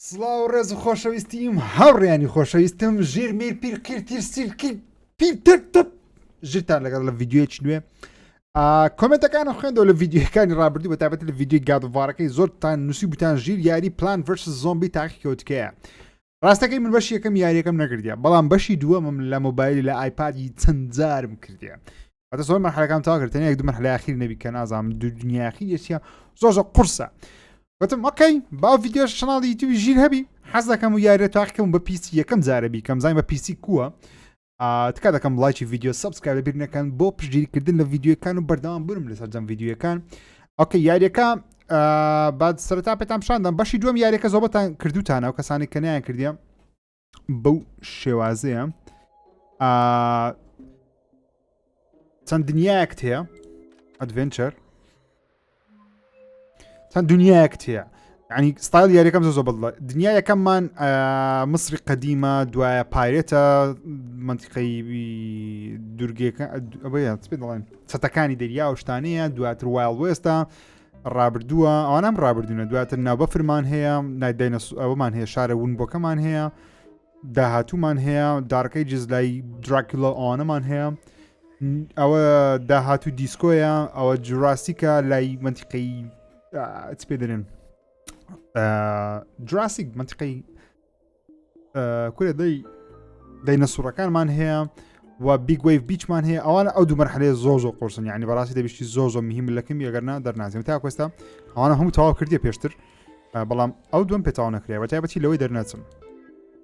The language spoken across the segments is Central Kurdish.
سڵاو ڕێز و خۆشەویستیم هاوڕێیانی خۆشەویستم ژیر میر پیر قیرتیر سیرکی پیرتر ژیرتان لەگەڵ لە ڤیدیۆیەکی نوێ کۆمنتەکانە خوێندەوە لە ڤیدیۆەکانی ڕابردوو بە تایبەتی لە ڤیدیۆی گادڤارەکەی زۆرتان نووسی بوتان ژیر یاری پلان ڤرسس زۆمبی تاقی کەوتکەیە ڕاستەکەی من بەشی یەکەم یاریەکەم نەکردیە بەڵام بەشی دووەمم لە مۆبایلی لە ئایپادی چەند جارم کردیە ئەتە زۆر مەرحەلەکان تاوا کردن یەک دوو مەرحەلەی ئاخیر نەبی کە نازانم دوو دنیای ئاخیر یەکیە زۆر قورسە وتم ئۆکەی باو ڤیدیۆ شەناڵی یوتیوبی ژیر هەبی حەز دەکەم و یاریە تاقیکەم بە پیسی یەکەم جارە بیکەم زانین بە پیسی کووە تکا دەکەم لایکی ڤیدیۆ سەبسکرایب لەبیر نەکەن بۆ پشتگیریکردن لە ڤیدیۆکان و بەردەوام بوونم لەسەر جەم ڤیدیۆکان ئۆکەی یاریەکە بعد سەرەتا پێتان پیشاندەم بەشی دووەم یاریەکە زۆربەتان کردوتانە و کەسانی کە نەیان کردیە بەو شێوازەیە چەند دنیایەکت هەیە ئەدڤێنچەر چەند دنیایەکت هەیە ینی ستایل یاریەکەم زۆر بەدڵە دنیا یەکەممان مصری قەدیمە دوایە پایرێتە منتیقەی دورگەکە پێ دەڵێن چەتەکانی دەریا و شتانەیە دواتر وایڵد وێستە ڕابردووە ئەوانم ڕابردوونە دواتر ناوبەفرمان هەیە ئەوەمان هەیە شارە ونبۆکەمان هەیە داهاتوومان هەیە دارکەی جزلای دراکیڵە ئەوانەمان هەیە ئەوە داهاتوو دیسکۆیە ئەوە جوراسیکە لای منتیقەی چ پێ دەرێن جوراسیک منتیقەی کورێ دەینەسوورەکانمان هەیە و بیگ ویف بیچمان هەیە ئەوانە ئەو دوو مەرحەلەیە زۆر قورسن یعنی بەڕاستی دەبیشتی زۆر میهم لەکەم یەگەرنا دەرنازیم تا کوێستا ئەوانە هەموو تەواو کردیە پێشتر بەڵام ئەو دوم پێتاوا نەکرێ بە تایبەتی لەوەی دەرنەچم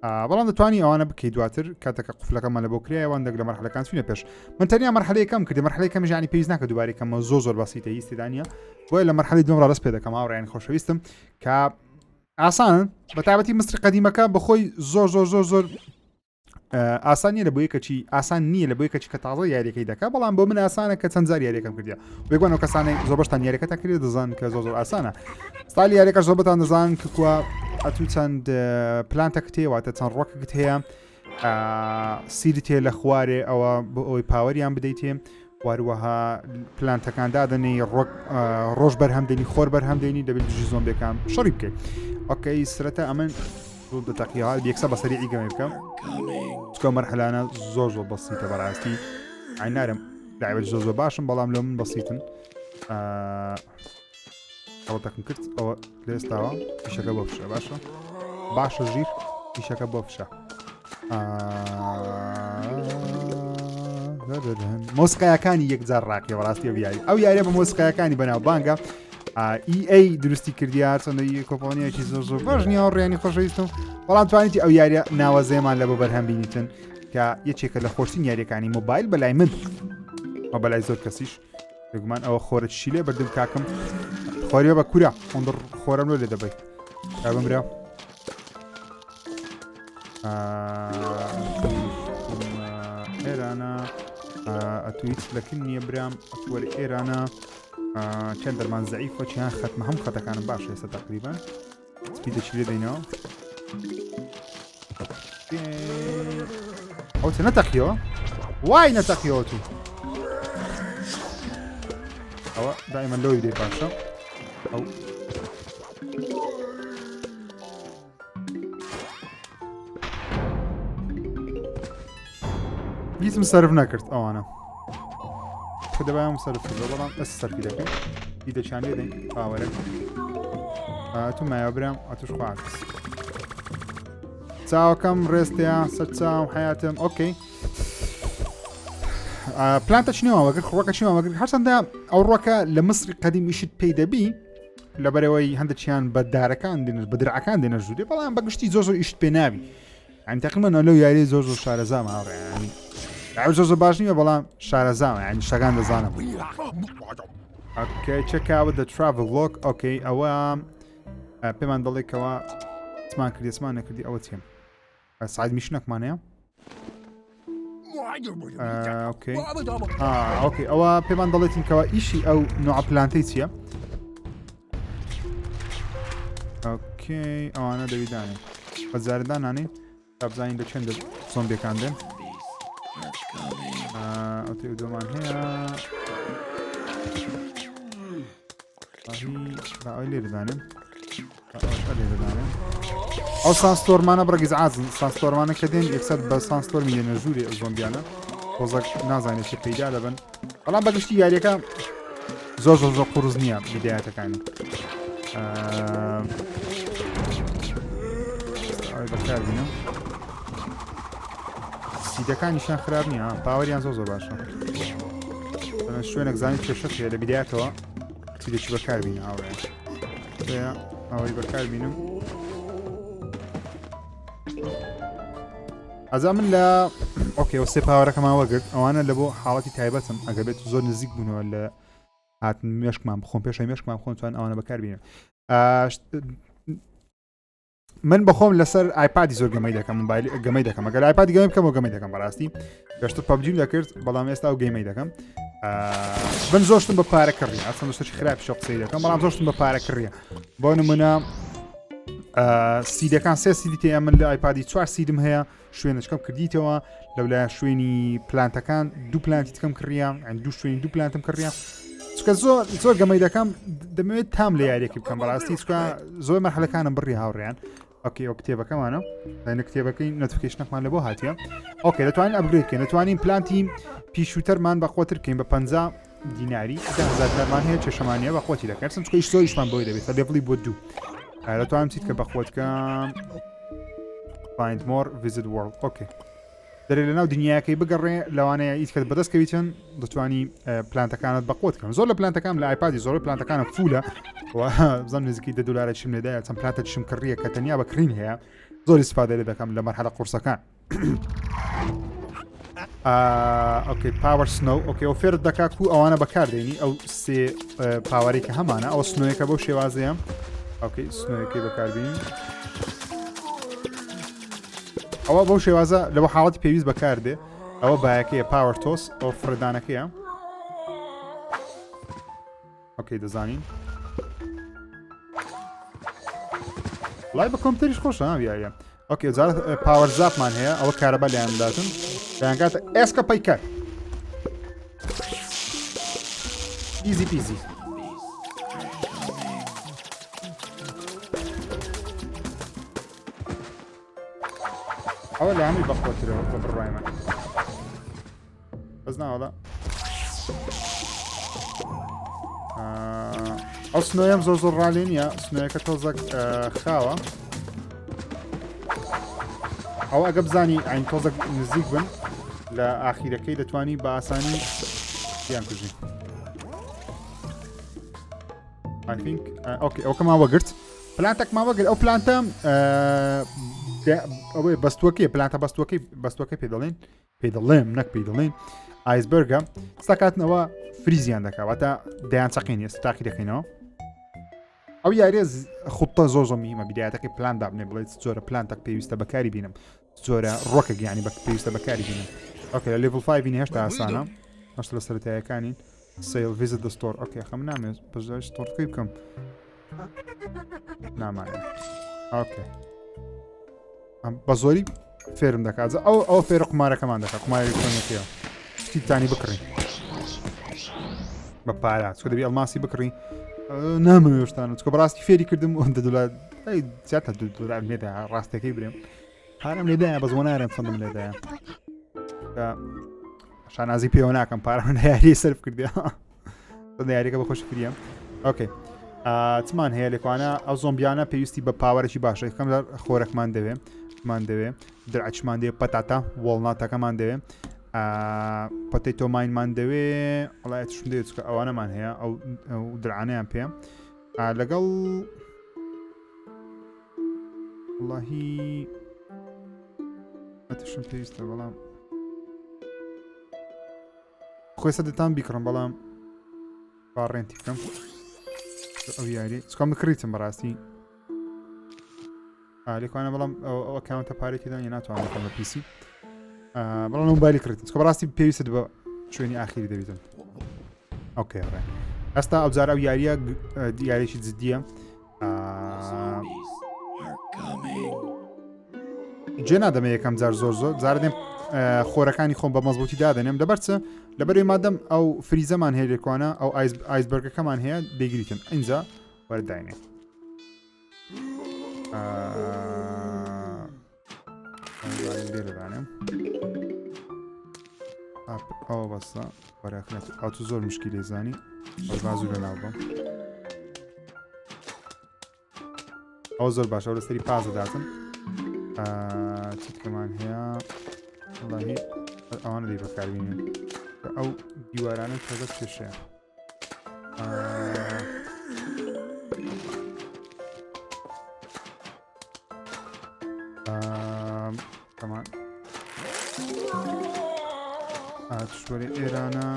بەڵام دەتوانی ئەوانە بکەیت دواتر کاتەکە قوفلەکەمان لە بۆ کرایەوان دەگرە مەرحەلەکان چوینە پێش من تەنیا مەرحەلەیەکەم کردی مەرحەلەیەکەم ژانی پێویست ناکە دووبارێکەمە زۆر بەسیتە هیچتیدانە بۆیە لە مەرحەلەی دوم ڕاست پێ دەکەم هاوڕێیان خۆشەویستم کە ئاسانن بە تایبەتی مصری قەدیمەکە بەخۆی زۆر ئاسان نیە لە بۆ یەکەچی ئاسان نییە لە بۆ یەکەچی کە تازە یاریەکەی دەکات بەڵام بۆ من ئاسانە کە چەند جار یاریەکەم کردیا بێگوانەوە کەسانی زۆر بەشتان یاریەکە تا کرێ دەزان کە زۆر ئاسانە ستایل یاریەکە زۆربەتان دەزان کە کووە ئەتوو چەند پلانتەکەت هەیە واتە چەند ڕۆکەکەت هەیە سیرت هەیە لە خوارێ ئەوە بۆ ئەوەی پاوەریان بدەیتێ واروەها پلانتەکان دادەنی ڕۆژ بەرهەمدێنی خۆر بەرهەمدێنی دەبێت دژی زۆمبیەکان شەڕی بکەیت ئۆکەی سرەتا ئەمن دەتەقیها یەکسە بە سەریعی گەمێ بکەم چکە مەرحەلانە زۆر بەسیتە بەڕاستی عینارم داعوێت زۆر باشم بەڵام لە من بەسیتن ئەوەتەکەم کرد ئەوە لە ئێستاوە پیشەکە بۆ فشە باشە ژیر پیشەکە بۆ فشە مۆسیقایەکانی یەکجار ڕاقیە بەڕاستی یاری ئەو یاریە بە مۆسیقایەکانی بەناو بانگە EA دروستی کردیا چەندی کۆپۆنیەکی زۆر باش نییە ڕێنی خۆشەویستم بەڵام توانیتی ئەو یاریە ناوەزێمان لە بۆ بەرهەم بینیتن کە یەکێکە لە خۆشترین یاریەکانی مۆبایل بەلای من ئەو بەلای زۆر کەسیش بگومان ئەوە خۆرە چیلێ بەردەم کاکەم خۆریە بە کورە ئەوەندە خۆرەم لێ دەبێت بمرا ئێرانە ئەتویت لەکن نییە برام ئەتوەرە ئێرانە چەند دەرمان زەعیف خۆچیان خەتمە هەم خەتەکانم باشە ئێستا تقریبا سپیدە چی لێ دەینەوە ئەو چە نەتەقیەوە وای نەتەقیەوە تو ئەوە دائیمەن لەوەی بدەیت باشە ئەو هیچم سەرف نەکرد ئەوانە کە دەبایان سەرف کرد بەڵام ئەس سەرفی دەکەم دیدەچیان لێ دەین پاوەرە تو مایە برام ئەتوش خواکس چاوەکەم ڕێستەیە سەر چاوم حیاتم ئۆکەی پلانتە چنەوە وەگر ڕۆکە چنەوە وەگر هەرچەندە ئەو ڕۆکە لە مصری قەدیمیشت پێی دەبی لەبەرەوەی هەندێکیان بە دارەکان دێنە بە درعەکان دێنە ژوورێ بەڵام بەگشتی زۆر ئیشت پێ ناوی ئەین تەقریبەن لەو یاری زۆر شارەزامە هاوڕێیانی زۆر باش نییە بەڵام شارەزامە ینی شەکان دەزانم ئۆکەی چەکاوە دە تراڤڵ ڤلۆگ ئۆکەی ئەوە پێمان دەڵێکەوە چمان کردی چمان نەکردی ئەوە چێم سعید میشنەکمانەیە ئۆکەی ئەوە پێمان دەڵێتین کەەوە ئیشی ئەو نوع پلانتەی چییە ئۆکەی ئەوانە دەویدانێ بەجاردانانی تا بزانین لە چەندە زۆمبیەکان دێن ئەوتێ دۆمان هەیە ئەوی لێ دەدانێن لێ دەدانێن ئەو سانستۆرمانە بڕگیز ئازن سانستۆرمانە کە دێن یەکسەر بە سانستۆر میدێنە ژووری زۆمبیانە تۆزە نازانێت چی پەیدا دەبن بەڵام بەگشتی یاریەکە زۆر قوڕز نییە بیدایەتەکانی بەکاربینم سیدەکانیشان خراپ نییە پاوەریان زۆر باشە شوێنێک زانیت کێشە هەیە لە بیدایەتەوە سیدێکی بەکاربینە ئاوەی بەکاربینم ئەزا من لە ئۆکێ سێ پاوەڕەکەماوە گرت ئەوانە لە بۆ حاڵەتی تایبەتم ئەگەر بێت زۆر نزیک بوونەوە لە هاتن مێشکمان بخۆم پێشە مێشکمان بخۆن توان ئەوانە بەکاربینم من بەخۆم لەسەر ئایپادی زۆر گەمەی دەکەم مۆبایل گەمەی دەکەم ئەگەر ئایپادی گەمەی بکەم و گەمەی دەکەم بەڕاستی پێشتر پەبجیم دەکرد بەڵام ئێستا و گەیمەی دەکەم من زۆرشتم بە پارە کڕیە ئەسڵ شتێکی خراپی شۆ قسەی دەکەم بەڵام زۆرشتم بە پارە کڕیە بۆ نمونە سیدەکان سێ سیدی تێ من لە ئایپادی 4 سیدم هەیە شوێنەکەم کردیتەوە لەولای شوێنی پلانتەکان دوو پلانتی تکەم کڕیە دوو شوێنی دوو پلانتم کڕیە چکە زۆر گەمەی دەکەم دەمەوێت تام لە یاریەکی بکەم بەڕاستی چکە زۆر مەرحەلەکانم بڕی هاوڕێیان ئۆکێ ئەو کتێبەکەمانە لەنە کتێبەکەی نۆتیفیکیشنەکمان لە بۆ هاتیە ئۆکێ دەتوانین ئەپگرێد بکەین دەتوانین پلانتی پیشووتەرمان بەخۆتر بکەین بە 50 دیناری 10,000 هەیە چێشەمانیە بەخۆتی دەکەن چکە هیچ زۆریشمان بۆی دەبێت لێڤڵی بۆ دوو دەتوانم چیت کە بەخۆتکەم find more visit world ئۆکێ دەرێت لەناو دنیاکەی بگەڕێ لەوانەیە ئیت کە بەدەستکەویتن دەتوانی پلانتەکانت بەقۆت بکەم زۆر لە پلانتەکان لە ئایپادی زۆر پلانتەکانە فولە بزانم نزیکی $10 چیم لێدایە چەند پلانتە چیم کڕیە کە تەنیا بەکرین هەیە زۆر استفادە لێ دەکەم لە مەرحەلە قورسەکان ئۆکێ پاوەر سنۆ ئۆکێ ئەو فێرت دەکات و ئەوانە بەکاردێنی ئەو سێ پاوەڕێکە هەمانە ئەو سنۆیەکە بەو شێوازەیە ئۆکێ سنۆیەکەی بەکاربین ئەوە بەو شێوازە لەوە حاڵەتی پێویست بەکاردێ ئەوە بایەکەیە پاوەر تۆس ئەو فرەدانەکەیە ئۆکەی دەزانین وڵای بە کۆمپیوتەریش خۆشە ناویایە ئۆکێ جارە پاوەر زاپمان هەیە ئەوە کارەبا لەیان داتن دەیانکاتە ئێسکە پەیکەر ئیزی پیزی ئەوە لە هەمی بەخۆترەوە بە بڕای من بەس ناوەڵە ئەو سنۆیەم زۆر ڕالێ نییە سنۆیەکە تۆزەک خاوە ئەو ئەگە بزانی ئاین تۆزەک نزیک بن لە ئاخیرەکەی دەتوانی بە ئاسانی یان کوژی ئۆکێ ئەوکە ماوەگرت پلانتەک ماوەگرت ئەو پلانتە ئەوەی بەستوەکەی پلانتە بەستوەکەی پێ دەڵێم نەک پێی دەڵێن ئایسبەرگە ستا-کاتنەوە فریزیان دەکاتواتە دەیان چەقین ئێستا تاقی دەکەینەوە ئەو یاریە خوتە زۆر میهمە بیدایەتەکەی پلان دابنێ بڵێت جۆرە پلانتەک پێویستە بەکاری بینم جۆرە ڕۆکێک یانی پێویستە بەکاری بینم ئۆکێ لە لیڤڵ 5 بینی هێشتا ئاسانە هەشتا لە سەرەتاییەکانین سیل visit the store ئۆکێ خەم نامێت بەژای ستۆرەکەی بکەم نامانێت ئۆکێ بە زۆری فێرم دەکات ئەو فێرە قمارەکەمان دەکات قماری کۆنێکیە شتیتانی بکڕین بە پارە چکە دەبی ئەڵماسی بکڕین نامەوێ شتانە چکە بەڕاستی فێری کردم $2 زیاتر $2 لێدایە ڕاستەکەی برێم پارەم لێدایە بە زۆنارم فەندم لێدایە شانازی پێوە ناکەم پارەم لە یاری سەرف کردی یاریەکە بە خۆش فریە ئۆکێ چمان هەیە لێکوانە ئەو زۆمبیانە پێویستی بە پاوەرێکی باشە یەکەم خۆرەکمان دەوێت درعچمان دەوێت پەتاتە وڵناتەکەمان دەوێت پەتەیتۆ ماینمان دەوێت وڵایەتشم دەوێت چکە ئەوانەمان هەیە ئەو درعانەیان پێ لەگەڵ وڵاهی ئەتشم پێویستە بەڵام خۆی سەدەتان بیکڕم بەڵام باڕێنتی بکەم ئەو یاری چکەم بکڕیتم بەڕاستی لێکوانە بەڵام ئەکاونتە پارێکی دانی ناتوانم بکەم بە پیسی بەڵام مۆبایلی کڕیتم چکە بەڕاستی پێویستت بە شوێنی ئاخیری دەبیتم ئۆکێ ڕێ ئەستا ئەو جارە ئەو یاریە یاریێکی جددیە جێ نادەمە یەکەم جار زۆر جارە دێم خۆرەکانی خۆم بە مەزبوطی دادەنێم لەبەرچە لەبەرێ مادەم ئەو فریزەمان هەیە لێکوانە ئەو ئایسبەرگەکەمان هەیە دەیگریتن ئینجا وەرداینێ لێرەدانێم ئەوە بەستە وەراخنێت ئەوتو زۆر مشکی لێزانی بازوو لە ناو بم ئەو زۆر باشە ئەو لەسەری پازەداتن چیتکەمان هەیە وڵاهی ئەوانە دەی بەکاربینێن کە ئەو دیوارانە تەزە پێشەیە کەمان توشوەری ئێرانە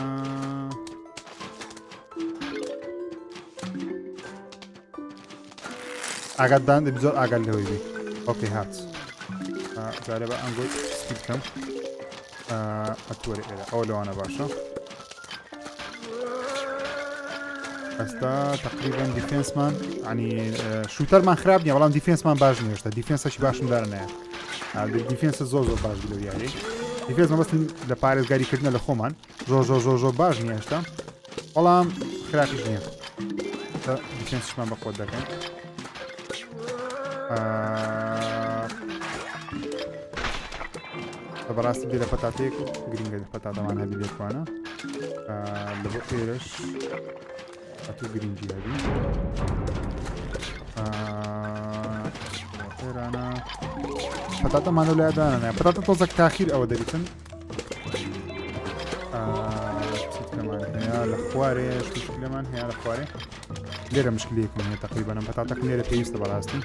ئاگادان دەبی زۆر ئاگاد لەوەی بی ئۆکەی هات جارێ بە ئەنگۆی سکی بکەم ئەتوەری ئێرە ئەوە لەوانە باشە ئەستا تقریبان دیفێنسمان ینی شوتەرمان خراپ نییە بەڵام دیفێنسمان باش نیێشتا دیفێنسەشی باشم دارنەیە دیفێنسە زۆر زۆر باش لەو یاری دیفێنس مەبەستن لە پارێزگاریکردنە لە خۆمان زۆر باش نییە هێشتا بەڵام خراپیش نییە دیفێنسشمان بە خۆت دەکەین بەڕاستی بێ لە پەتاتەیەک گرنگە پەتاتەمان هەبی لێکوانە لە بۆ ئێرەش ئەتو گرنگی هەبی ئێرانە پەتاتەمانە لایدانە پەتاتە تۆزەک تاخیر ئەوە دەبیتن چیتکەمان هەیە لە خوارێ شتێکمان هەیە لە خوارێ لێرە مشکلەیەکم هەیە تقریبانم پەتاتەکم لێرە پێویستە بەڕاستی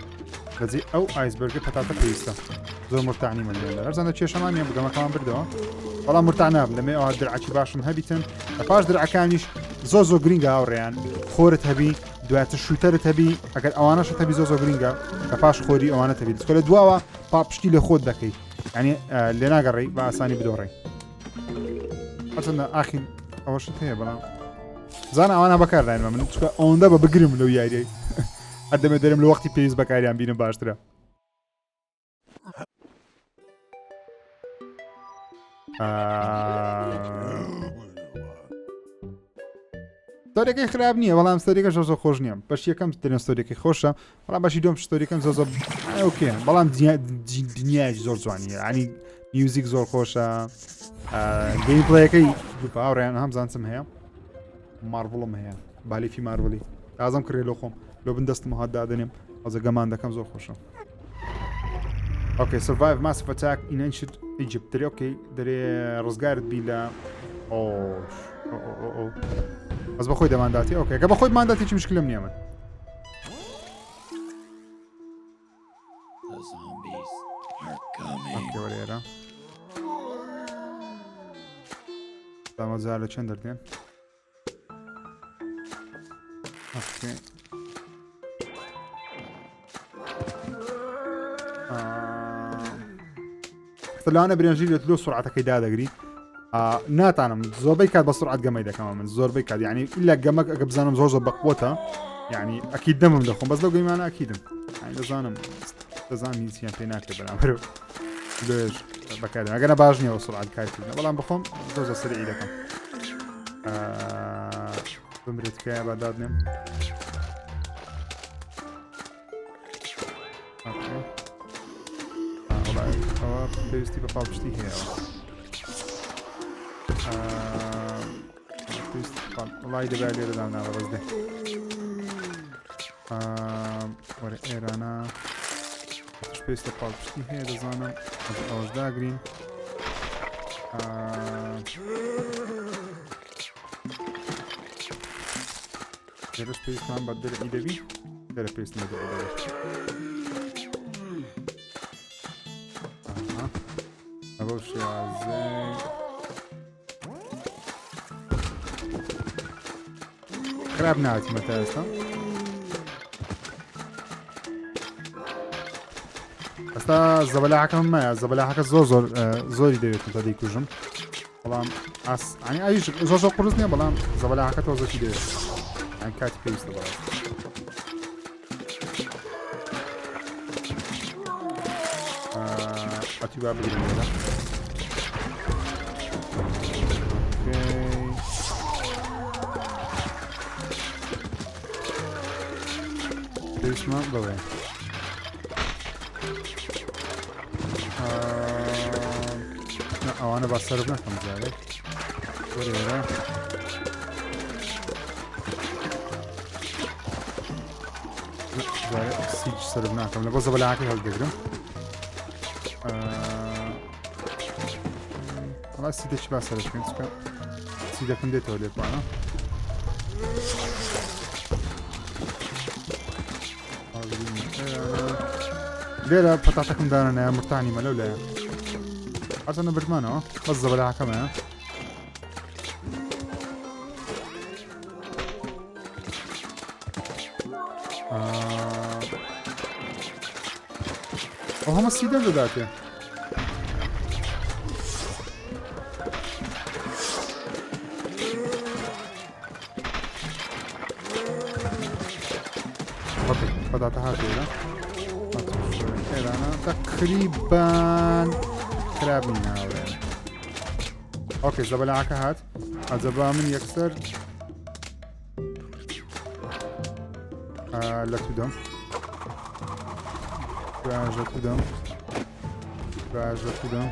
بەجێ ئەو ئایسبەرگە پەتاتە پێویستە زۆر مرتاعنی من لێرە هەرزانە کێشەمان نییە بگەمەکەمان بردەوە بەڵام مرتاع نابم لەمێ ئەوە درعکی باشم هەبیتن لە پاش درعەکانیش زۆر گرینگە هاوڕێیان خۆرت هەبی دواتر شوتەرت هەبی ئەگەر ئەوانەشت هەبی زۆر گرینگە لە پاش خۆری ئەوانە هەبی دەستکە لە دواوە پاپشتی لە خۆت دەکەی یعنی لێ ناگەڕێی بە ئاسانی بدۆڕێی هەرچەندە ئاخیر ئەوەشت هەیە بەڵام زانە ئەوانە بەکارداینمە من چکە ئەوەندە بە بگرم لەو یاریەی هەر دەمێ دەرم لە وەختی پێویست بەکاریان بینم باشترە ستۆریەکەی خراپ نییە بەڵام ستۆریەکە زۆر خۆش نییە بەش یەکەم دەرێن ستۆریەکەی خۆشە بەڵام بەشی دۆم ستۆریەکەم زۆر ئۆکێ بەڵام دنیایش زۆر جوانیە ینی میوزیک زۆر خۆشە گەیمپڵەیەکەی هاوڕێیان هەم زانسم هەیە مارڤڵم هەیە بالیفی مارڤڵی ئازم کڕێ لە خۆم لۆ بن دەستم هات دادنێم ئەزە گەمان دەکەم زۆر خۆشە ئۆکەی سڤایڤ ماسف ئەتاک ئین ئێنشنت ئیجیپت دەرێ ئۆکەی دەرێ ڕزگارت بی لە بەس بەخۆی دەمانداتی ئۆکەی کە بەخۆی مانداتی چی مشکلم نییە من ئۆکەی وەرێرە دامەجار لە چەند دەردێن ئۆکەی لەوانە برێنژی لێت لۆ سرعەتەکەی دادەگری ناتانم زۆربەی کات بە سرعەت گەمەی دەکەمە من زۆربەی کات یعنی ئیلا گەمەک ئەگە بزانم زۆر بەقوتە یعنی ئەکید دەمم دەخۆم بەس لەو گەیمانە ئەکیدم دەزانم هیچیان پێ ناکرێت بەرامبەر لێش بەکاردێن ئەگەرە باش نییە سرعەت کارکردنە بەڵام بخۆم زۆر سەرعی دەکەم بمرێت کایە با دادنێم ئەوە پێویستی بە پاڵپشتی هەیە وڵای دەبای لێرەدام ناوە بەزدێ وەرە ئێرانە پێویستە پاڵپشتی هەیە دەزانم ئەوەش داگرین لێرەش پێویستمان بە دەرەی دەبی لێرە پێویستم بە دەرەی دەبێت ئەوە شێوازەی خراپ ناوەتیمە تا ئێستا ئەستا زەبەلاحەکەم مایە زەبەلاحەکە زۆری دەوێت تا دەیکوژم بەڵام ئەنی ئاویش زۆر قورس نییە بەڵام زەبەلاحەکە تۆزەکی دەوێت ئەن کاتی پێویستە بەڕاست ئەتی با بگرم لێرە پێویستمان بڵێ ئەوانە با سەرف نەکەم جارێک وەرێرە سیج سەرف ناکەم لە بۆ زەبەلاکەی هەڵدەگرم وڵای سیدەکی با سەرف بکەین چکە سیدەکەم دێتەوە لێتوانە لێرە پەتاتەکەم دانەنایە مرتانی مەلەو لایە هەرچەندە بردمانەوە بەس زەبەلاکەمەیە ئەو هەمە سیدە دەداتێ پەتاتە هاتێرە ئێرانە تقریبان خراب ناوێن ئۆکێ زەبەلاکە هات ئەجەبا من یەکسەر لە تو دەم راژە تو دەم راژە تو دەم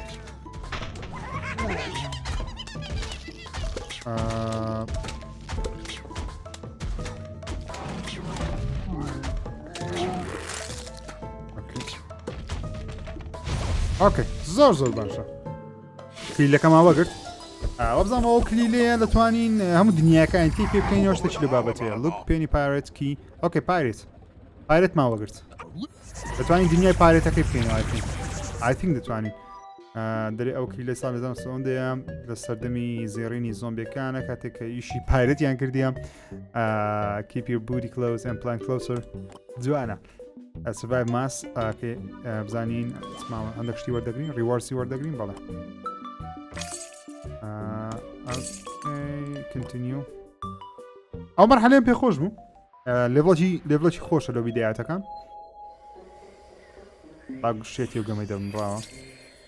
ئۆکێ زۆر زۆر باشە کلیلەکەم ئاوەگرت وەبزانم ئەو کلیلەیە دەتوانین هەموو دنیاکانی پێ بکەینەوە شتێکی لە بابەتەیە لوک پێنی پایرێت کی ئۆکێ پایرێت ماوەگرت دەتوانین دنیای پارێتەکەی بکەینەوە ئای تینک دەتوانین دەرێ ئەو کلیلە ساڵ 1970 لە سەردەمی زێڕینی زۆمبیەکانە کاتێک کە ئیشی پایرێتیان کردیان keep your booty close and plan closer جوانە survive mass کە بزانین هەندێک شتی وەردەگرین ریوارسی وەردەگرین بەڵێ continue ئەو مەرحەلەیەم پێ خۆش بوو لێڤڵێکی خۆشە لەو ڤیدیۆیاتەکان باگوشێتی و گەمەی دەبمڕاوە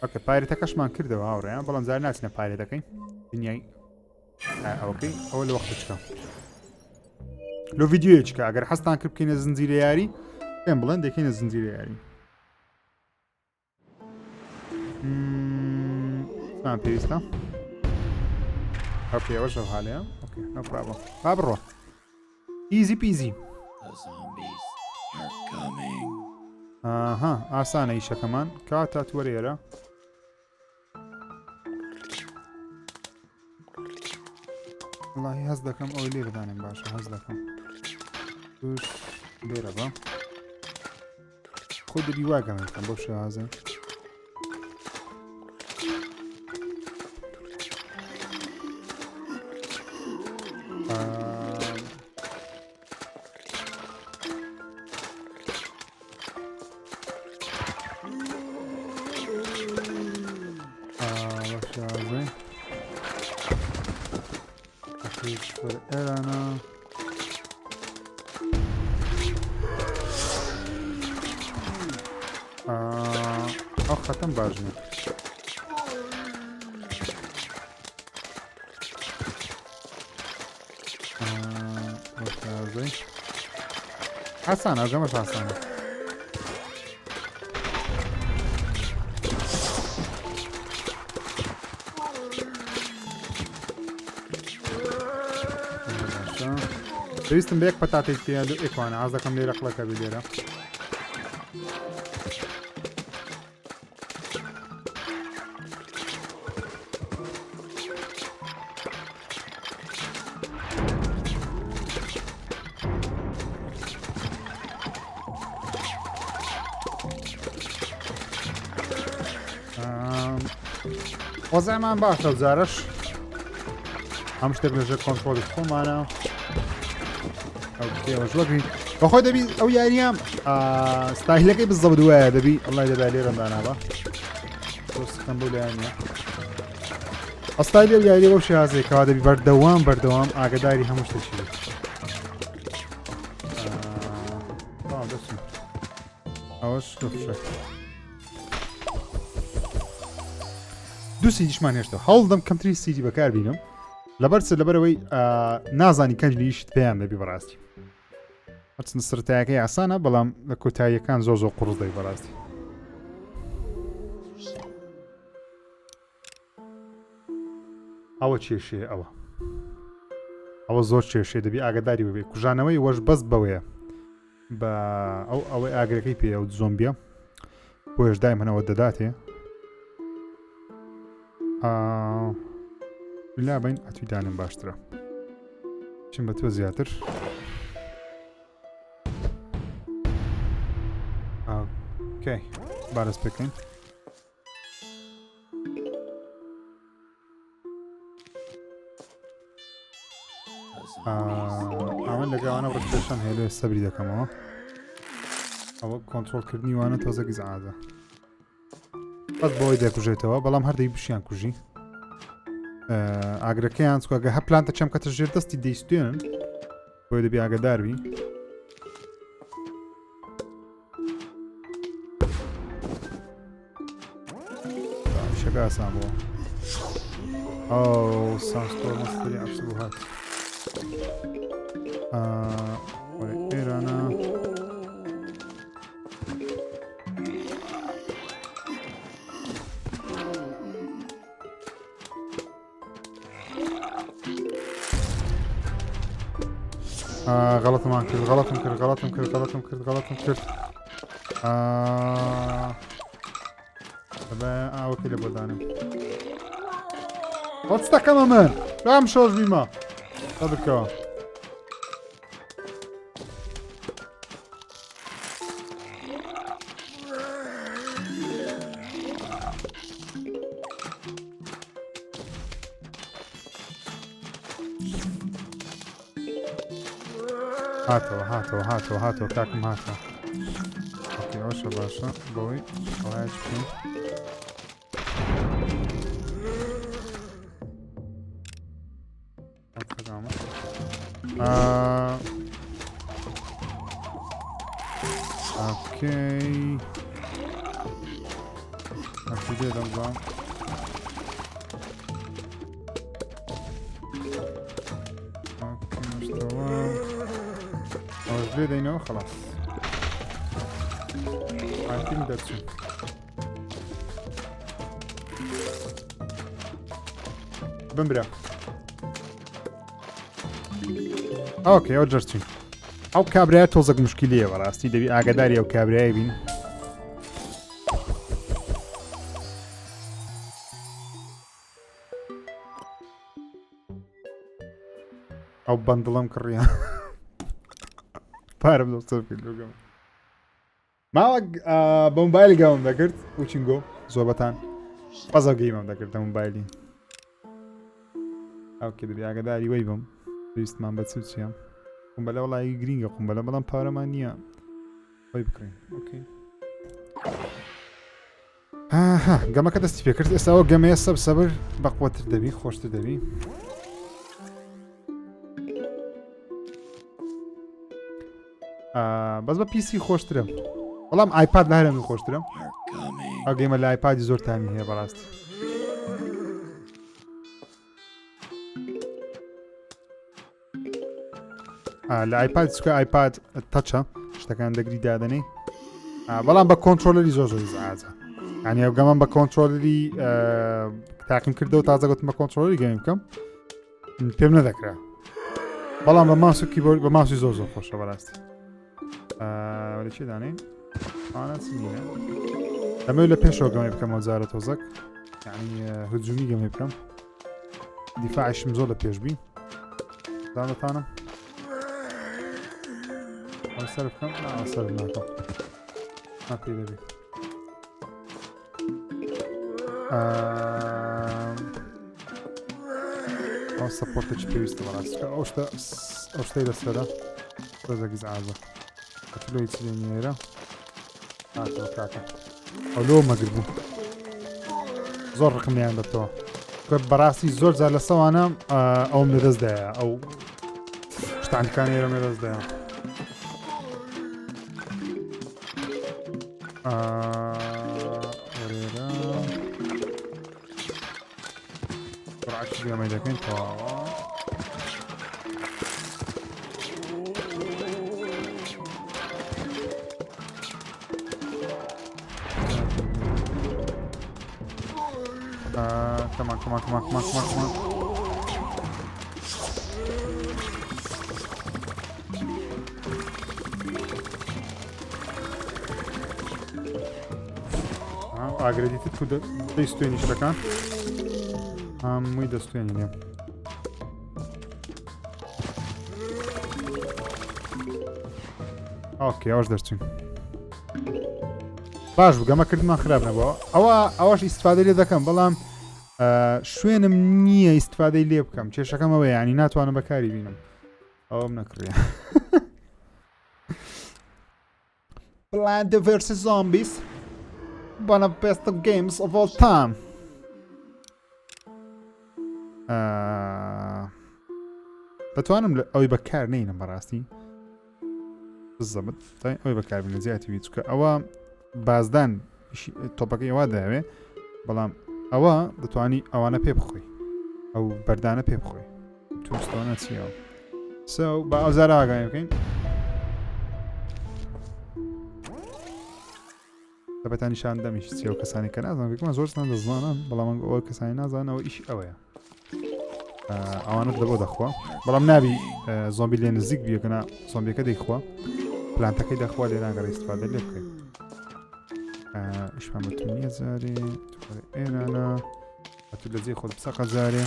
ئۆکێ پایرێتەکەشمان کردەوە هاوڕێیان بەڵام زار ناچینە پایرێتەکەین دنیای ئەوەکەی ئەوە لە وەختە چکە لە ڤیدیۆیەکە ئەگەر حەستان کرد بکەینە زنجیرە یاری پێم بڵێن دەکەینە زنجیرە یاری مان پێویستە ئۆکێ ئەوەش ئەو حالەیە ئۆکێ نۆ پرۆبلەم با بڕۆ ئیزی پیزی ئاها ئاسانە ئیشەکەمان کاتە وەرێرە وڵاهی هەست دەکەم ئەوەی لێ بدانێم باشە هەست دەکەم توش لێرە بە خۆ دەبی واگەمێتم بۆ شێوازە ئێرانە ئەو خەتەم باش نیە حەسانە ئەگەمەش ئاسانە پێویستم بە یەک پەتاتێک پێ ئێکوانە ئاز دەکەم لێرە قڵەکە بێ لێرە وەزایمان باشە جارەش هەم شتێک لەژێر کۆنتڕۆلی خۆمانە بەخۆی دەبی ئەو یاریام ستایلەکەی بزە بدوایە دەبی ئەڵای دەبا لێرەندانابە دۆستەکەم بۆ لایەنە ئەستایلی ئەو یاری بەو شێوازەیەکەوە دەبی بەردەوام ئاگداری هەموو شتێکی بێت ئەوەش دوو سیدیشمان هێشتەوە هەوڵدەم کەمتری سیدی بەکار بینم لەبەرەوەی نازانی کەنج لیشت پێیان دەبی بەڕاستی هەرچەندە سەرەتاییەکەی ئاسانە بەڵام لە کۆتاییەکان زۆر قوڕز دەی بەڕاستی ئەوە کێشێ ئەوە زۆر کێشێ دەبی ئاگداری ببێ کوژانەوەی وەش بەس بەوەیە بە ئەوەی ئاگرەکەی پێ ئەو زۆمبیە بۆیش دایم هەنەوە دەداتێ لا بین ئەتوی دانم باشترە چیم بە تۆ زیاتر ئۆکەی بارەس پێکەین ئەمە لەگەڵانە ڕشتێشان هێلێ سەبری دەکەمەوە ئەوە کۆنتڕۆڵکردنی وانە تۆزەگی زعادە بەس بۆی دەکوژێتەوە بەڵام هەردەی بشیان کوژی ئاگرەکەیان چکۆگە هە پلانتە چەم کەتە ژێر دەستی دەیستێنن بۆی دەبی ئاگاداربی شەکە ئاسان بووە ئەو سانستۆر مەستەری عەفس بوو هات ئێرانە غەڵەتمان کرد غەڵەتم کرد ئاوەکەی لە بۆدانم وەچتەکەمە من رام شۆژ بیمە بکەوە هاتەوە کاکم هاتەوە ئۆکێ ئەوشە باشە بەوەی ئەوایش بکەین ئۆکەی ئەچی دێ دەمزان لێ دەینەوە خلاص ئاتیم دەچین بمبرە ئۆکێ ئەو جەرچین ئەو کابرایە تۆزەک مشکلیە بەڕاستی دەبی ئاگاداری ئەو کابرایە بین ئەو بەندڵەم کڕیان پارم دەستەر پێگەم ماوە بە مۆبایلی گەمم دەکرد و چینگۆ زۆربەتان بەزە گەیمەم دەکرد دە مۆبایلی ئەوکێ دەبی ئاگاداری وەی بم پێویستمان بە چیم قومبەلە وڵایی گرینگە قومبەلە بەڵام پارەمان نییە وەی بکڕین ئۆکەی گەمەکە دەستی پێکرد ئێستاەوە گەمەیە سەبر بەقوەتر دەبی خۆشتر دەبی بەس بە پیسی خۆشترە بەڵام ئایپاد لە هەرێمی خۆشترە ئەو گەیمە لە ئایپادی زۆر تامی هەیە بەڕاستی لە ئایپاد چکە ئایپاد تەچە شتەکان دەگری دادەنەی بەڵام بە کۆنتڕۆلەری زۆر زۆری زعاجە یعنی ئەو گەمەم بە کۆنتڕۆلەری تاقیم کردەوە تازە گوتم بە کۆنتڕۆلەری گەیم بکەم پێم نەدەکرا بەڵام بە ماوس و کیبۆرد بە ماوسی زۆر زۆر خۆشە بەڕاستی ولی چی دانین؟ آنها سینیه. دمای لپین شو گمی بکم وزارت توزک. یعنی هجومی گمی بکم. دفاعش مزول پیش بی. دانه تانم. آن سر بکم؟ نه سر نکم. نه پیدا بی. آن سپورت چی پیوسته وراست. اوشته دستره. روزگیز عازه. اتلوی چی نیره. هاتو کاکا. اولو مقربو. زور رقمی عند تو. که براسی زور زال سوانم او مدرز ده او. شتان کانی رو مدرز ده. وريرا. برعش بيا ما يدكين تو. Come on. ئاگرێتیتر تو دەیستێنی شتەکان هەمووی دەستێنی لێم ئۆکێ ئەوەش دەرچین باش بگەمەکردمان خراپ نەبەوە ئەوەش ئیسفادە لێ دەکەم بەڵام شوێنم نییە ئیسفادەی لێ بکەم کێشەکەم ئەوە ینی ناتوانم بەکاری بینم ئەوەم نەکڕێ Plant vs Zombies one of the best games of all time دەتوانم ئەوەی بەکار نینم بەڕاستی بزەبت ئەوەی بەکار بینە زیاتی وی چکە ئەوە بازدان تۆپەکەی ئەوە داوێ بەڵام ئەوە دەتوانی ئەوانە پێ بخۆی ئەو بەردانە پێ بخۆی توستەوە چیەوە بە ئەوزار ئاگای بکەین دەبێتانی شان دەمیش چی ئەو کەسانی کە نازانم بێکمە زۆرستان دەزانن بەڵام ئەوە کەسانی نازانەوە ئیش ئەوەیە ئەوانت لەبۆ دەخوا بەڵام نابی زۆمبی لێ نزیک بیەکەنا زۆمبیەکە دەیخوا پلانتەکەی دەخوا لێ ناگەڕێ ئیستفادە لێ بکەین ئیشمان بەتون نییە جارێ ئێرانە ئەتو لە جێ خۆت بسەقە جارێ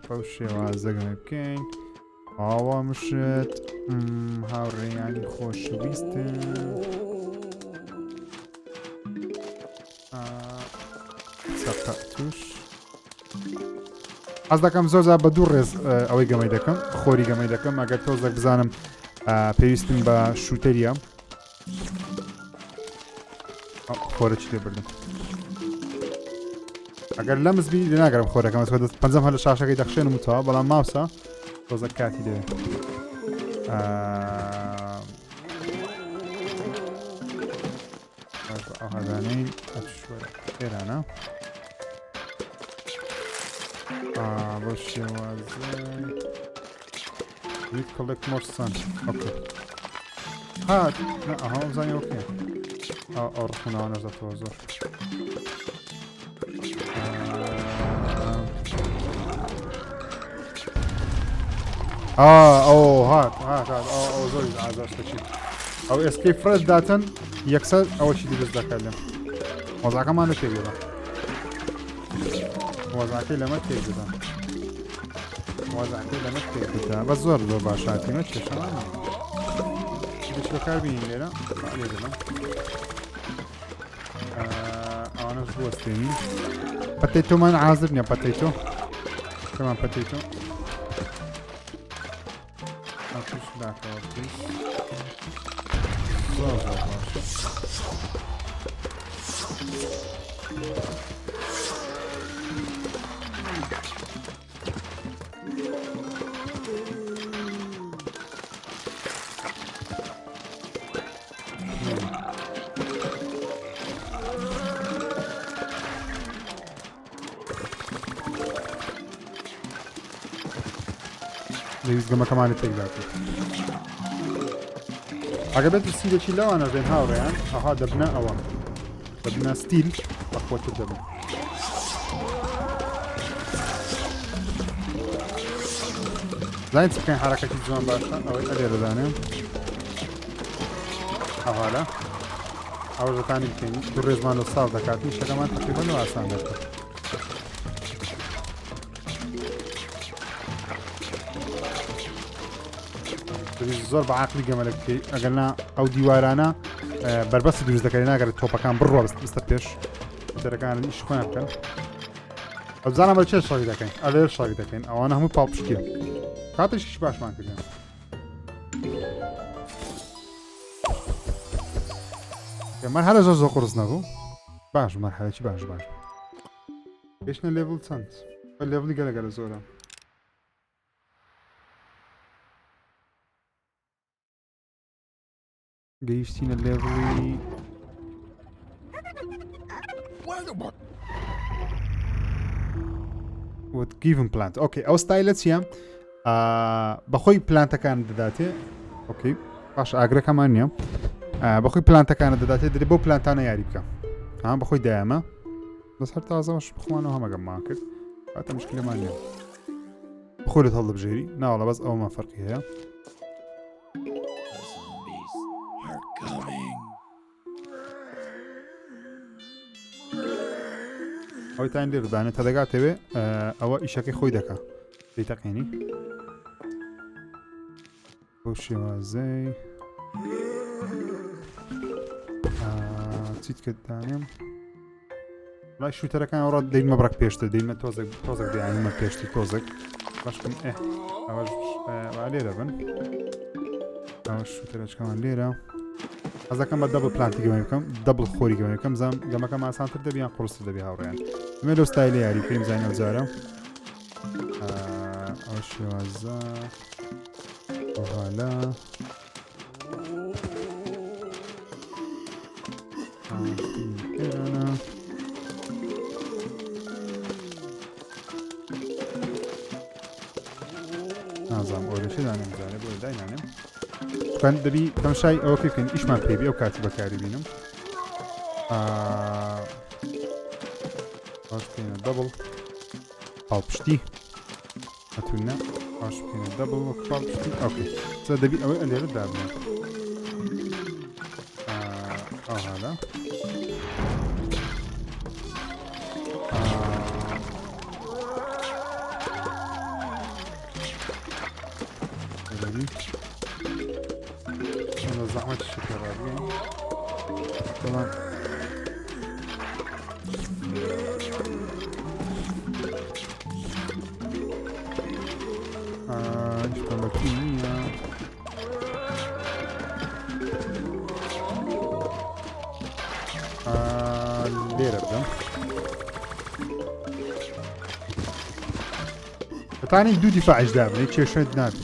بەو شێوازەگەمە بکەین ئاوا مشت هاوڕێیانی خۆشەویستن سەقە توش ئەس دەکەم زۆرجار بە دوو ڕێز ئەوەی گەمەی دەکەم خۆری گەمەی دەکەم ئەگەر تۆزێک بزانم پێویستم بە شوتەریە خۆرە چی لێ بردم ئەگەر لە مزبی لێ ناگەرم خۆرەکەم پەنجەم هەر لە شاشەکەی دەخشێنم وتەوە بەڵام ماوسە تۆزە کاتی دەوێت ئەو هەزانەی ئێرانە بۆ شێوازە ویت کۆلێکت مۆرسان ئۆکێ هات ئەها زانی ئۆکێ ئەو ڕخونەوانەش دەتەوە زۆر ئەو هات ئەو زۆری ئازاشتەچی ئەو ئێسکەی فرەت داتن یەکسەر ئەوەشی دروست دەکات لێم وەزاکەمانە تێگەدا وەزاکەی لەمە تێگەدا وەزاکەی لەمە تێگەدا بە زۆر زۆر باشاتیمە کێشەمان هیچ بەکار بینین لێرە لێ دەڵم ئەوانەش بوەستێنین پەتەیتۆمان حازر نییە پەتەیتۆ کەمان پەتەیتۆ زۆر زۆر باش دەویست گەمەکەمانی تێکداکەیت ئەگەر بێت سیرێکی لەوانە بێن هاوڕێیان ئەها دەبنە ئەوە دەبنە ستیل بەخۆتر دەبن زانیت چ بکەین حرەکەتی جوان باشە ئەوەی ئەلێ دەدانێن ئەوهالە ئەوە ژەتانی بکەین دوو ڕێزمان لە ساڵ دەکاتنی شەکەمان تقریباً لەوە ئاسان دەکات زۆر بە عاقلی گەمەلە بکەیت ئەگەرنا ئەو دیوارانە بربەستی دروست دەکەی ناگەڕێت تۆپەکان بڕوە بستە پێش دەرەکان ئیش خۆیان بکەن ئەو بزانم بە چێ شەڕی دەکەین ئەلێر شەڕی دەکەین ئەوانە هەموو پاڵپشتیە کاتێکیش باشمان کردیان مەرحەلە زۆر زۆر قورس نەبوو باش مەرحەلەکی باش پێشنە لێڤڵ چەند لێڤڵی گەلەگەلە زۆرە گەیشتینە لێڤڵی وت گیڤن پلانت ئۆکێ ئەو ستایلە چییە بەخۆی پلانتەکان دەداتێ ئۆکەی باش ئاگرەکەمان نییە بەخۆی پلانتەکانە دەداتێت دەێت بۆ پلانتانە یاری بکە بەخۆی دایەمە بەس هەر تازەش بخوانەوە هەمەگەممان کرد هاتە مشکلەمان نییە بخۆی لە هەڵ دەبژێری ناوەڵە بەس ئەومان فەرقی هەیە ئەوەی تان لێ ڕدانێت تا دەگاتەوێ ئەوە ئیشەکەی خۆی دەکا دەیتەقێنی بۆ شێوازەی چیت کرد دانێم لای شوتەرەکان ئەوڕات دەینمە بڕک پێشتر دەینمە تۆزێک دیانمە پێشتی تۆزێک باشکەم ئەوەش لێرە بن ئەوە شوتەرەچکەمان لێرە حەزەکەم بە دەبڵ پلانتی گەمە بکەم دەبڵ خۆری گەمە بکەم زانم گەمەکەم ئاسانتر دەبیان قورستر دەبی هاوڕێیان ئەمێ لەو ستایلە یاری بکەین زانین ئەوجارە ئەو شێوازە ئەوهالە ئێرانە نازانم ئەوە لەشێ دانێم زانێ بۆ داینانێم بکەن دەبی تەماشای ئەوە پێ بکەین ئیشمان پێبی ئەو کاتی بەکاری بینم باش بکەینە دەبڵ پاڵپشتی هەتوونە باش بکەینە دەبڵ وەک پاڵپشتی ئۆکێ چا دەبی ئەوەی ئەلێرە دابنێ ئاهالا زحمت الشكر هذه طبعا ايش كمكينية ليرة بدم ثاني دو دفاع اجداب ليش شو نابي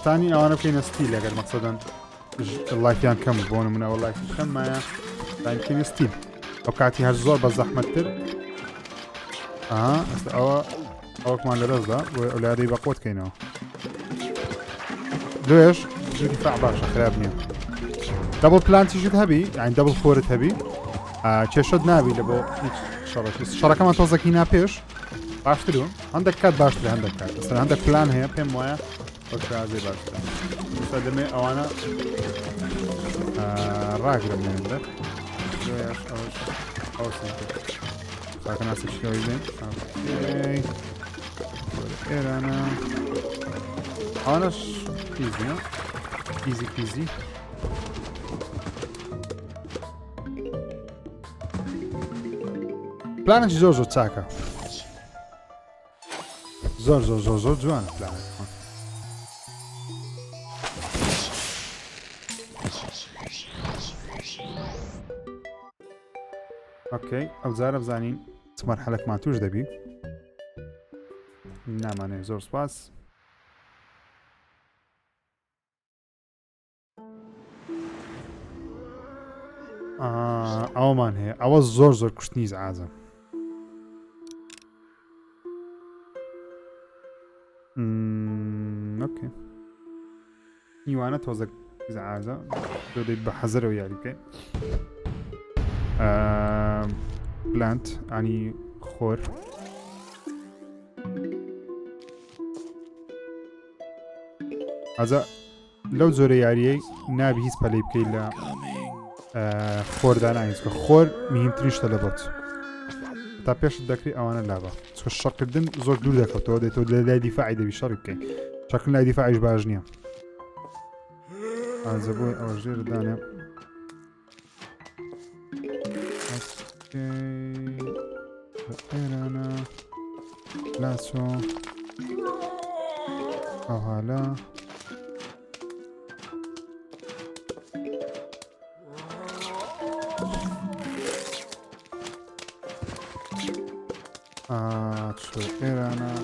ثاني أنا بكين ستيل أجر مقصدا اللايف يان كم بونه من أول لايف كم ما يمكن ستيل أو كاتي هالزور بالزحمة تر أو كمان لرزة وأولادي بقوت كينو ليش جو دفاع باشا خرابني دبل بلانتي شد هبي يعني دبل خورت هبي تشد نابي لبو شركة ما توزك هنا بيش باشترون عندك كات باشتري عندك كات بس عندك بلان هي بهم ويا وكذا زي باشتري بس دمي أو أنا راجل من عندك ليش أو سنتك لكن أسيب شوي زين أوكي إيه أنا easy بلانك زور تساكا زور جوان بلانك اوكي ئەوجارە بزانین چ مەرحەلەکمان توش دەبی نامانێ زۆر سپاس ئەومان هەیە ئەوە زۆر کوشتنی زعازە اوكي میوانە تۆزە زعازە دەبێت بە حەزەرەوە یاری بکەین پلانت ینی خۆر ئەجا لەو جۆرە یاریەی نابی هیچ پەلەی بکەیت لە خۆردان ئاینسکە خۆر مهمترین شتە لە بۆت تا پێشت دەکری ئەوانە لابە چکە شەڕکردن زۆر دوور دەکەوتەوە دێتەوە لە لای دیفاعی دەبی شەڕی بکەین شەڕکردن لای دیفاعیش باش نییە ئەجا بۆی ئەوە ژێر دانێ إيرانا لاسو أو هلا شو إيرانا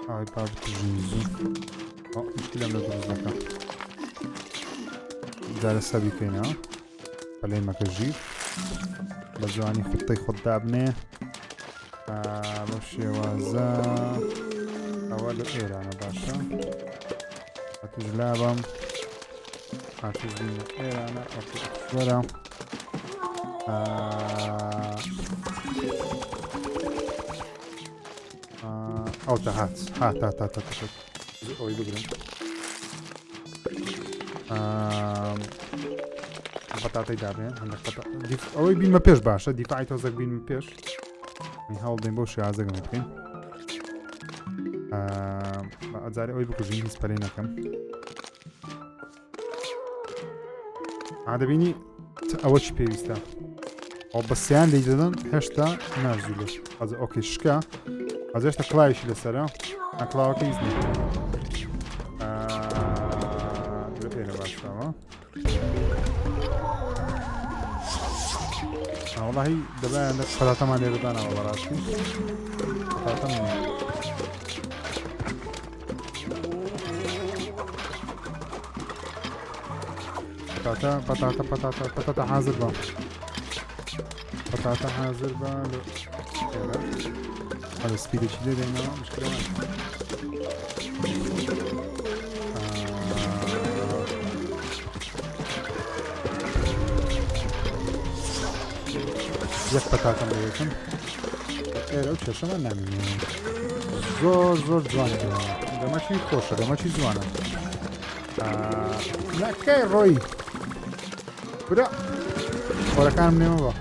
هاي باب تجهيزه مشكلة من الدرزة زار السبي كينا بلين ما كجيب بجواني خطي خدابني مشي وازا اول ايرانا باشا هتجلابم هتجلين ايرانا اوكي ورا ئەو تا هات ئەوی بگرم بەتاتەی دابێن ئەوەی بینمە پێش باشە دیفاعی تۆزەک بینمە پێش هەوڵ دەین بۆ شێازەگەمە بکەین ئەجارێ ئەوی بکوژین هیچ پەلەی نەکەم دەبینی ئەوە چی پێویستە ئەو بەسییان لی دەدەن هێشتا نازوو لەش ئۆکەی شکا ئەزێشتا کڵاویشی لەسەرە ئەکڵاوەکە هیچ نیە پێرە باشەوە وڵاهی دەبایە پەلاتەمان لێرەدانەوە بەڕاستی پەلاتەم نییە پەتاتە حازر بە پەتاتە حازر بە هذا سپیدێکی لێ دێنەوە مشکلە یەک پەتاتەم لێکم ئێرە و کێشەمان نامێنێ زۆر جوانە دەمەچی خۆشە دەمەچی جوانە نەکەی ڕۆی برا خۆرەکانم نێمە بە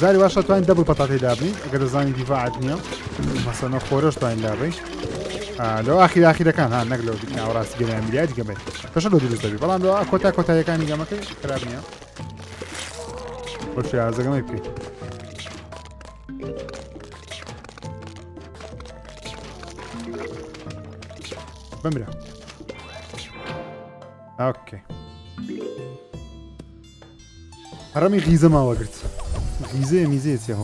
زاری باشە توانین دەبڵ پەتاتەی دابنین ئەگەر دەزانین دیڤاعات نییە مەسەڵەن خۆرەش توانین دابین لەو ئاخیرەکان ها نەک لەو ناوەڕاستی گەنیان میلیای دیکە بێت پێشە لەو دروست دەبی بەڵام لەوە کۆتاییەکانی گەمەکەی خراب نییە بۆ شێازەگەمەی بکەیت بمرە ئۆکەی هەڕەمی غیزە ماوە گرت غیزەیە میزەیە چێ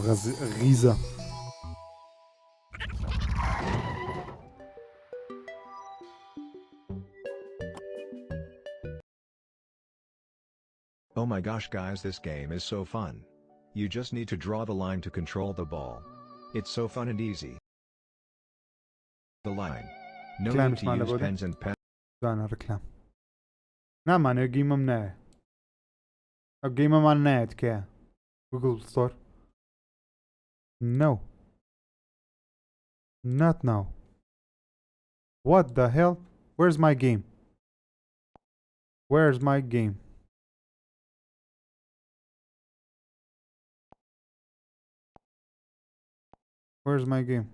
غیزە Oh my gosh guys, this game is so fun. You just need to draw the line to control the ball. It's so fun and easy. The line. No need to use pens and pens. زانە ڕکلام نامانێ گیمەم نایە ئەو گیمەمان نایەت کەیە Google Store. No. Not now. What the hell? Where's my game? Where's my game? Where's my game?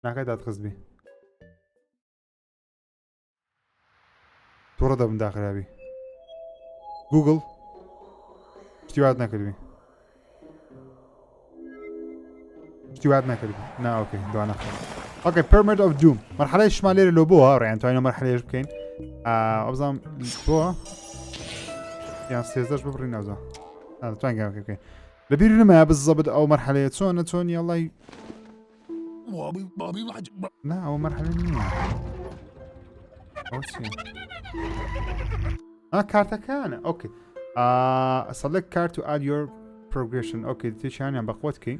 ناکای دادخست بی تووڕە دەبم داخرابی Google شتیوات نەکردبی نا ئۆکەی دوانە ئۆکەی Pyramid of Doom مەرحەلەی شمان لێرە لۆ بۆ هاوڕێیان توانینە مەرحەلەیەش بکەین ئەبزانم بۆ یان سێزدەش ببڕین نەوزە توانین گەمەکە بکەین لەبیر نمایە بزەبت ئەو مەرحەلەیە چۆن یاڵای نا ئەوە مەرحەلە نییە ئەوە چییە کارتەکانە ئۆکەی select card to add your progression ئۆکەی تێچیانیان بەقوت کەی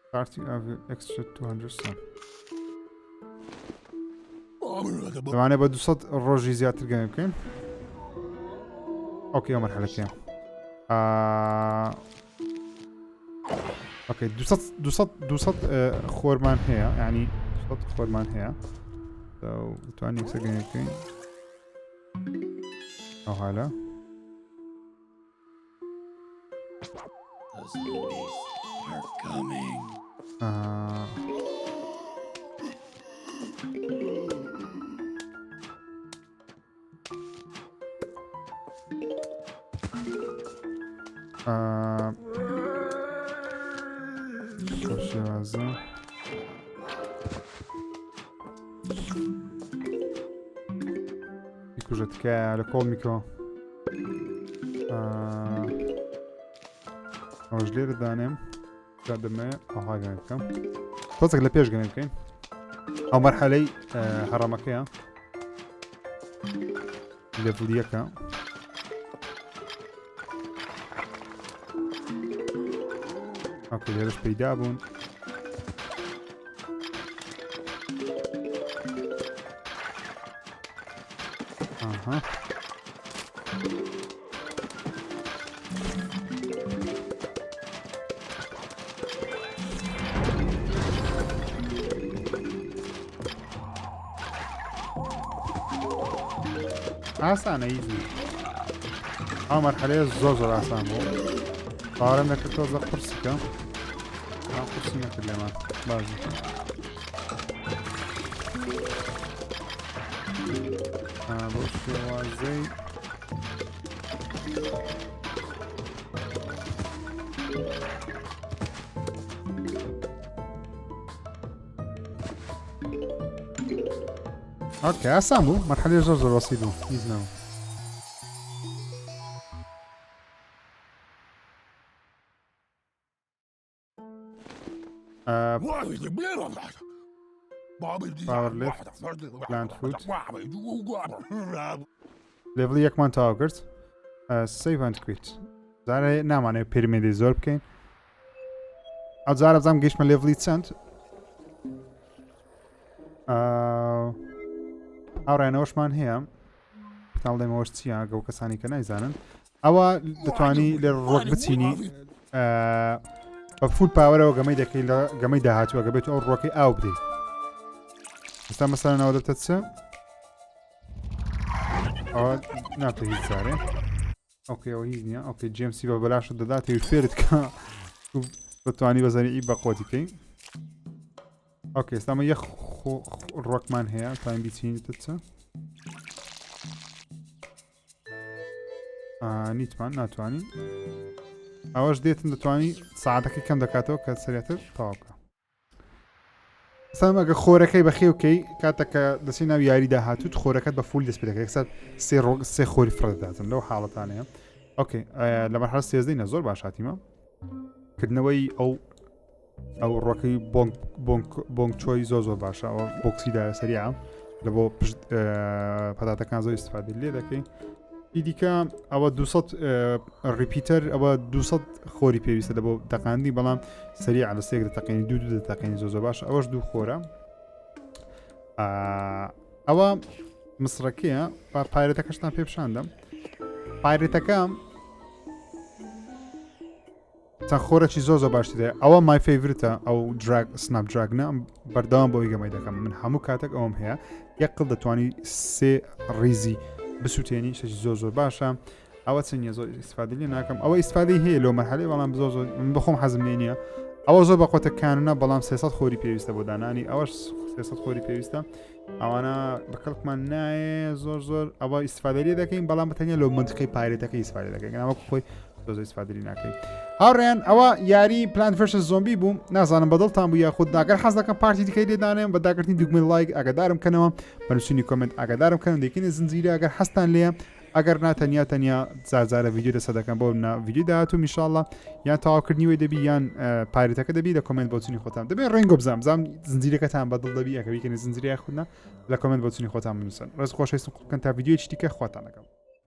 starting of extra 200 sun دەوانێت بە 200 ڕۆژی زیاتر گەمە بکەین ئۆکەی ئەو مەرحەلەکەیە ئۆکەی 200 خۆرمان هەیە یعنی 200 خۆرمان هەیە دەتوانین یەکسەر گەمە بکەین ئەو حالە شێوازە بیکوژە تکایە لە کۆڵ میکەوە ئەوەش لێرە دانێم دەمەیە ئەوها گەمە بکەم تۆزێک لە پێش گەمە بکەین ئەو مەرحەلەی هەڕەمەکەیە لێڤڵ یەکە ئۆکەی لێرەش پەیدا بوون ئەها ئاسانە ئیزی ئەو مەرحەلەیە زۆر زۆر ئاسان بوو باوەڕێم دەکرد تۆزە قورسیکە قورسی نەکرد لێمان باشە بۆ شێوازەی اوكي ئاسان بوو مەرحەلەیە زۆر زۆر وەسیع بوو هیچ نەبوو باور ليفت بلاند فوت لێڤڵی یەکمان تەواو کرد سەیڤ ئەند کویت جارێ نامانێت پیرمێدی زۆر بکەین ئەو جارە بزانم گەیشتمە لێڤڵی چەند ئەو ڕێنەوەشمان هەیە پتاڵ دەمەوەش چییە گەو کەسانی کە نایزانن ئەوە دەتوانی لێ ڕۆک بچینی بە فول پاوەرەوە گەمەی دەکەی لە گەمەی داهاتووە گە بێت ئەو ڕۆکەی ئاو بدەیت ئێستا مەسەلەنەوە دەبتە چە ئەوە ناتە هیچ جارێ ئۆکێ ئەوە هیچ نییە ئۆکێ جێمسی بە بەلاشت دەدات هێوی فێرت کە بتوانی بەزانانی ئی بە قۆتیکەی ئۆکێ ئێستا ئەمە یەک ڕۆکمان هەیە تایم بیچینیتە چە نیتمان ناتوانین ئەوەش دێتن دەتوانی ساعتەکەی کەم دەکاتەوە کە سەرێتر تەواوکە سام ئەگە خۆرەکەی بەخێوکەی کاتەکە دەسی ناو یاری داهاتوت خۆرەکەت بە فول دەست پێ دەکەی یەکسەر سێ خۆری فرەدەداتن لەو حاڵەتانەیە ئۆکێ لە مەرحەلە سێزدەینە زۆر باش هاتیمە کردنەوەی ئەو ڕۆکەی بۆنگ چۆی زۆر زۆر باشە ئەوە بۆکسیدا سەریع لە بۆ پشت پەتاتەکان زۆر ئیسفادە لێ دەکەی دیکە ئەوە 200 ریپیتەر ئەوە 200 خۆری پێویستە لە بۆ دەقاندی بەڵام سەریع لە سێک دەتەقێنی دوو دەتەقێنی زۆر باش ئەوەش دوو خۆرە ئەوە مسڕەکەیە پایرێتەکەشتان پێ پیشاندەم پایرێتەکە چەند خۆرەی زۆر زۆر باشی دێ ئەوە مای فەیڤرتە ئەو دراگ سناپ دراگنە بەردەوام بۆی گەمەی دەکەم من هەموو کاتێک ئەوم هەیە یەک قڵ دەتوانی سێ ڕیزی بسووتێنی شەشی زۆر زۆر باشە ئەوە چنیە زۆر ئیسفادە لێ ناکەم ئەوە ئیسفادەی هەیە لەو مەرحەلەی بەڵام زۆر زۆر من بخۆم حەزم لێ نییە ئەوە زۆر بە قۆتەکانە بەڵام 300 خۆری پێویستە بۆ دانانی ئەوەش 300 خۆری پێویستە ئەوانە بەکەڵکمان نایە زۆر زۆر ئەوە ئیسفادە لێ دەکەین بەڵام بەتەنیا لەو منطقەی پایرێتەکەی ئیسفادە دەکەین ئەوە خۆی زۆر ئیسفادە لێ ناکەین هاوڕێیان ئەوە یاری پلانت ڤەرسەس زۆمبی بوو نازانم بەدڵتان بوو یاخود ئەگەر حەز دەکەم پارتی دیکەی لێدانێم بە داگرتنی دوگمەی لایک ئاگادارم کەنەوە بەنووسینی کۆمنت ئاگادارم کەن دەکەین زنجیرە ئەگەر حەستان لێە ئەگەر ناتەنیا تەنیا زارزارە ڤیدیۆ دەسە دەکەم بۆ ڤیدیۆ داهاتوو میشاڵڵە یان تەواوکردنیوەی دەبی یان پارێتەکە دەبی لە کۆمنت بۆچنی خۆتان دەبێت ڕێنگۆ بزانم زنجیرەکەتان بەدڵ دەبی ئەگەر بیکەنی زنجیرە خودنا لە کۆمنت بۆچنی خۆتان بنووسن ڕێز خۆشەویستم بکەن تا ڤیدیۆی چتیکە خواتان لەگەڵ